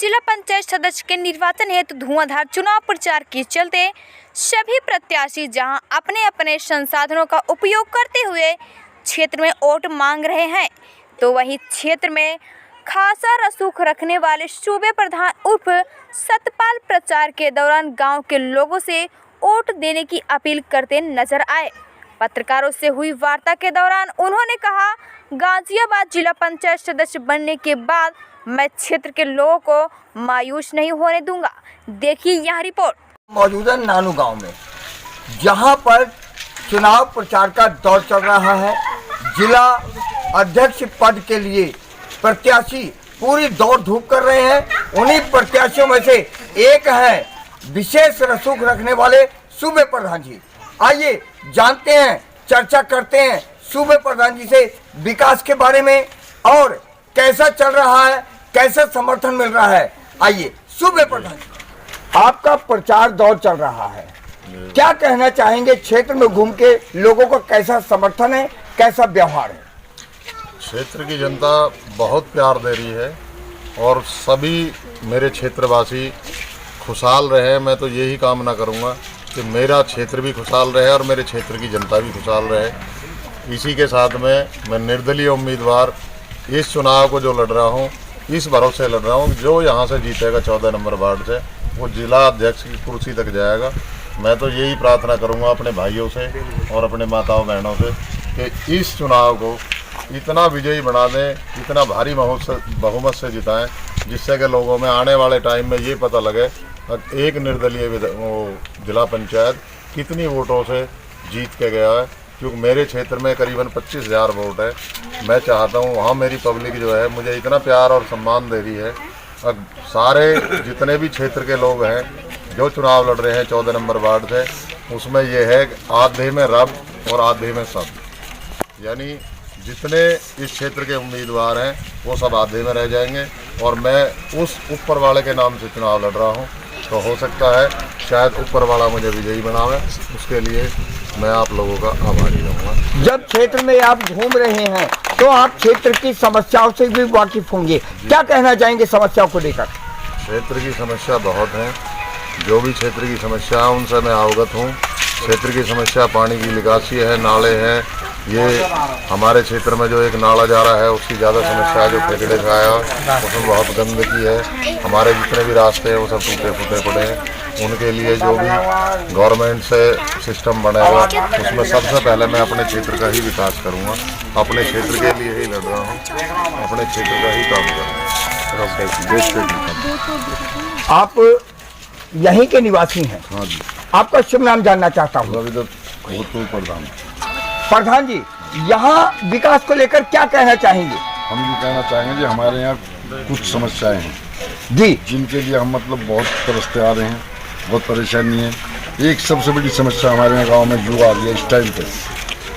जिला पंचायत सदस्य के निर्वाचन हेतु धुआंधार चुनाव प्रचार के चलते सभी प्रत्याशी जहां अपने अपने संसाधनों का उपयोग करते हुए क्षेत्र में वोट मांग रहे हैं, तो वहीं क्षेत्र में खासा रसूख रखने वाले सूबे प्रधान उर्फ सतपाल प्रचार के दौरान गांव के लोगों से वोट देने की अपील करते नजर आए। पत्रकारों से हुई वार्ता के दौरान उन्होंने कहा, गाजियाबाद जिला पंचायत सदस्य बनने के बाद मैं क्षेत्र के लोगों को मायूस नहीं होने दूंगा। देखिए यह रिपोर्ट। मौजूदा नानू गांव में जहां पर चुनाव प्रचार का दौर चल रहा है, जिला अध्यक्ष पद के लिए प्रत्याशी पूरी दौड़ धूप कर रहे हैं। उन्हीं प्रत्याशियों में से एक है विशेष रसूख रखने वाले सूबे प्रधान जी। आइए जानते हैं, चर्चा करते हैं सूबे प्रधान जी से विकास के बारे में और कैसा चल रहा है, कैसा समर्थन मिल रहा है। आइए सूबे प्रधान जी, आपका प्रचार दौर चल रहा है, क्या कहना चाहेंगे? क्षेत्र में घूम के लोगों का कैसा समर्थन है, कैसा व्यवहार है? क्षेत्र की जनता बहुत प्यार दे रही है और सभी मेरे क्षेत्रवासी खुशहाल रहे। मैं तो यही कामना करूंगा कि मेरा क्षेत्र भी खुशहाल रहे और मेरे क्षेत्र की जनता भी खुशहाल रहे। इसी के साथ में मैं निर्दलीय उम्मीदवार इस चुनाव को जो लड़ रहा हूं, इस भरोसे लड़ रहा हूं जो यहां से जीतेगा 14 नंबर वार्ड से, वो जिला अध्यक्ष की कुर्सी तक जाएगा। मैं तो यही प्रार्थना करूंगा अपने भाइयों से और अपने माताओं बहनों से कि इस चुनाव को इतना विजयी बना दें, इतना भारी बहुमत से जिताएं, जिससे कि लोगों में आने वाले टाइम में ये पता लगे एक निर्दलीय जिला पंचायत कितनी वोटों से जीत के गया है। क्योंकि मेरे क्षेत्र में करीबन 25,000 वोट है। मैं चाहता हूँ वहाँ मेरी पब्लिक जो है मुझे इतना प्यार और सम्मान दे रही है। अब सारे जितने भी क्षेत्र के लोग हैं जो चुनाव लड़ रहे हैं 14 नंबर वार्ड से, उसमें ये है आधे में रब और आधे में सब, यानी जितने इस क्षेत्र के उम्मीदवार हैं वो सब आधे में रह जाएंगे और मैं उस ऊपर वाले के नाम से चुनाव लड़ रहा हूँ। तो हो सकता है शायद ऊपर वाला मुझे विजयी बनावे, उसके लिए मैं आप लोगों का आभारी रहूँगा। जब क्षेत्र में आप घूम रहे हैं तो आप क्षेत्र की समस्याओं से भी वाकिफ होंगे, क्या कहना चाहेंगे समस्याओं को लेकर? क्षेत्र की समस्या बहुत है, जो भी क्षेत्र की समस्या है उनसे मैं अवगत हूँ। क्षेत्र की समस्या पानी की निकासी है, नाले हैं। ये हमारे क्षेत्र में जो एक नाला जा रहा है उसकी ज़्यादा समस्या है, जो फेकड़े का है उसमें बहुत गंदगी है। हमारे जितने भी रास्ते हैं वो सब टूटे फूटे पड़े हैं। उनके लिए जो भी गवर्नमेंट से सिस्टम बनेगा उसमें सबसे पहले मैं अपने क्षेत्र का ही विकास करूँगा। अपने क्षेत्र के लिए ही लड़ रहा हूँ, अपने क्षेत्र का ही काम करूँगा। आप यहीं के निवासी हैं? हाँ जी। आपका शुभ नाम जानना चाहता हूँ। प्रधान। प्रधान जी, यहाँ विकास को लेकर क्या कहना चाहेंगे? हम ये कहना चाहेंगे कि हमारे यहाँ कुछ समस्याएं हैं जी, जिनके लिए हम बहुत तरसते आ रहे हैं, बहुत परेशानी है। एक सबसे बड़ी समस्या हमारे यहाँ गांव में जो आ रही है इस टाइम पे,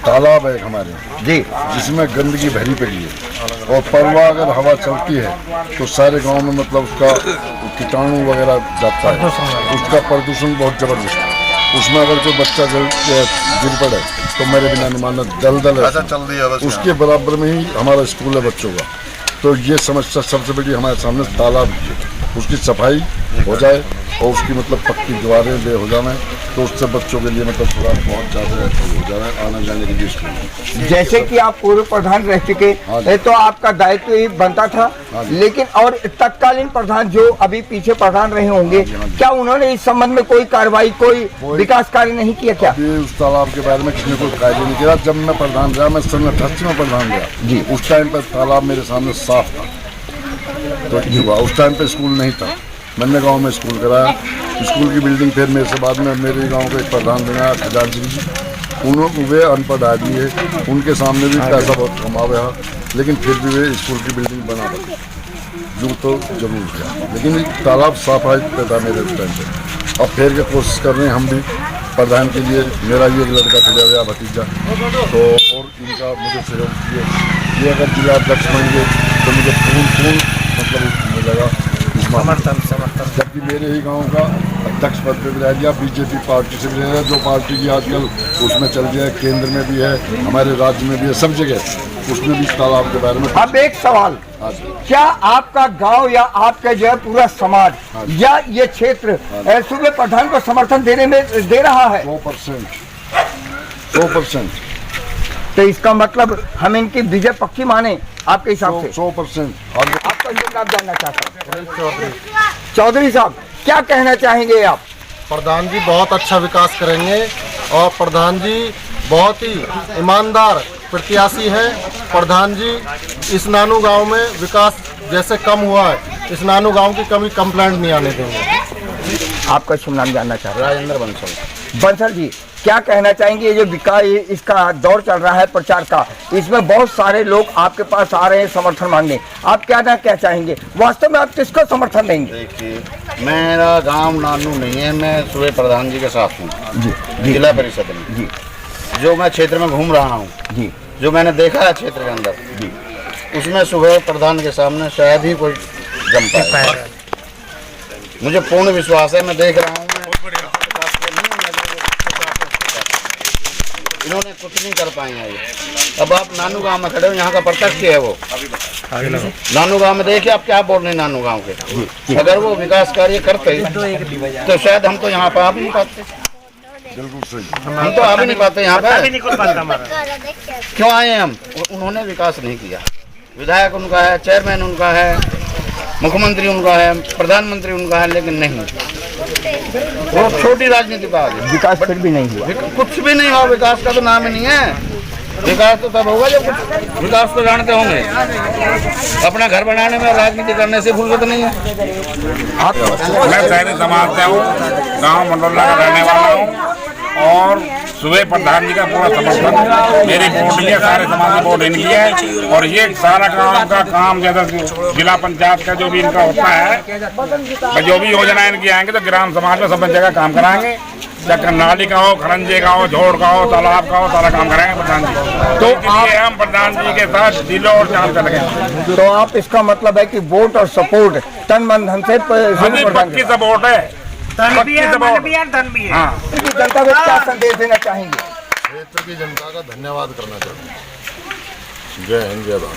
तालाब है हमारे यहाँ जी, जिसमें गंदगी भरी पड़ी है और परवा अगर हवा चलती है तो सारे गांव में उसका कीटाणु वगैरह जाता है, उसका प्रदूषण बहुत जबरदस्त है। उसमें अगर कोई बच्चा गिर पड़े तो मेरे बिना नहीं मानना दलदल है, उसके बराबर में ही हमारा स्कूल है बच्चों का। तो ये समस्या सबसे बड़ी हमारे सामने तालाब की, उसकी सफाई हो जाए और उसकी पक्की दीवारें हो जाए तो उससे बच्चों के लिए थोड़ा बहुत ज़्यादा हो जाए आने जाने के लिए स्कूल। जैसे कि आप पूर्व प्रधान रह चुके हैं तो आपका दायित्व ही बनता था, लेकिन और तत्कालीन प्रधान जो अभी पीछे प्रधान रहे होंगे, क्या उन्होंने इस संबंध में कोई कार्रवाई, कोई विकास कार्य नहीं किया? क्या उस तालाब के बारे में किसी ने कोई कार्य नहीं किया? जब मैं प्रधान रहा, मैं 1988 में प्रधान रहा जी, उस टाइम पर तालाब मेरे सामने साफ था। तो उस टाइम पे स्कूल नहीं था, मैंने गांव में स्कूल कराया। स्कूल की बिल्डिंग फिर मेरे से बाद में मेरे गांव के एक प्रधान बनाया खजान सिंह जी, उन्होंने वे अनपढ़ आदमी है, उनके सामने भी पैसा बहुत कमावे है, लेकिन फिर भी वे स्कूल की बिल्डिंग बना पाते जो तो जरूर किया, लेकिन तालाब सफाई पे था मेरे उस टाइम पे। अब फिर के कोशिश कर रहे हैं हम भी प्रधान के लिए। मेरा ये एक लड़का खड़ा हुआ भतीजा, तो और इनका मुझे सहयोग किए। ये अगर जिला अध्यक्ष बन गए तो मुझे पूर्ण मिलेगा समर्थन। जबकि मेरे ही गांव का अध्यक्ष पद पे भी रह गया, बीजेपी पार्टी से भी रह गया, जो पार्टी की आजकल उसमें चल गया, केंद्र में भी है, हमारे राज्य में भी है, सब जगह उसमें भी तालाब के बारे में। अब एक सवाल, हाँ जी। क्या आपका गांव या आपका जो है पूरा समाज या ये क्षेत्र सूबे प्रधान को समर्थन देने में दे रहा है? 100%। तो इसका मतलब हम इनकी विजय पक्की माने आपके हिसाब से? 100%। आपका नाम जानना चाहता हूँ। चौधरी साहब, क्या कहना चाहेंगे आप? प्रधान जी बहुत अच्छा विकास करेंगे और प्रधान जी बहुत ही ईमानदार प्रत्याशी है। प्रधान जी इस नानू गांव में विकास जैसे कम हुआ है, इस नानू गांव की कभी कंप्लेंट नहीं आने देंगे। आपका शुभ नाम जानना चाहता हूँ। राजेंद्र बंसल। बंसल जी, क्या कहना चाहेंगे? ये जो विकास इसका दौर चल रहा है प्रचार का, इसमें बहुत सारे लोग आपके पास आ रहे हैं समर्थन मांगने, आप क्या चाहेंगे? वास्तव में आप किसको समर्थन देंगे? देखिए, मेरा गांव नानू नहीं है, मैं सूबे प्रधान जी के साथ हूँ जी, जिला परिषद में जी। जो मैं क्षेत्र में घूम रहा हूँ जी, जो मैंने देखा है क्षेत्र के अंदर जी, उसमें सूबे प्रधान के सामने शायद ही कोई जम पाए। मुझे पूर्ण विश्वास है, मैं देख रहा हूँ इन्होंने कुछ नहीं कर पाए हैं ये। अब आप नानू गांव में खड़े हो, यहाँ का प्रत्यक्ष है वो नानू गांव में। देखिए आप क्या बोल रहे हैं नानू गांव के, अगर वो विकास कार्य करते तो शायद हम तो यहाँ पर आ भी नहीं पाते। बिल्कुल सही। हम तो आ भी नहीं पाते यहाँ पर। क्यों आए हम? उन्होंने विकास नहीं किया। विधायक उनका है, चेयरमैन उनका है, मुख्यमंत्री उनका है, प्रधानमंत्री उनका है, लेकिन नहीं, वो छोटी राजनीति का विकास फिर भी नहीं हुआ। कुछ भी नहीं हुआ। विकास का तो नाम ही नहीं है। विकास तो तब होगा जब कुछ विकास तो जानते होंगे। अपना घर बनाने में राजनीति करने से फुर्सत नहीं है। मैं शहरी समाज से हूँ, गाँव मंडोला का रहने वाला हूँ और सूबे प्रधान जी का पूरा समर्थन मेरी वोट लिया, सारे समाज की वोट इनकी है। और ये सारा गाँव का काम जैसा जिला पंचायत का जो भी इनका होता है, जो भी योजना इनकी आएंगे तो ग्राम समाज में सब जगह काम कराएंगे, चाहे नाली का हो, खरंजे का हो, झोड़ का हो, तालाब का हो, सारा काम कराएंगे प्रधान जी। तो हम प्रधान जी के साथ दिलों और जान से लगेंगे। तो आप इसका मतलब है कि वोट और सपोर्ट तन मन धन से पक्की सपोर्ट है, धन भी है, मन भी है, धन भी है। हाँ। जनता को क्या संदेश देना चाहेंगे? क्षेत्र की जनता का धन्यवाद करना चाहता हूँ। जय हिंद, जय भारत।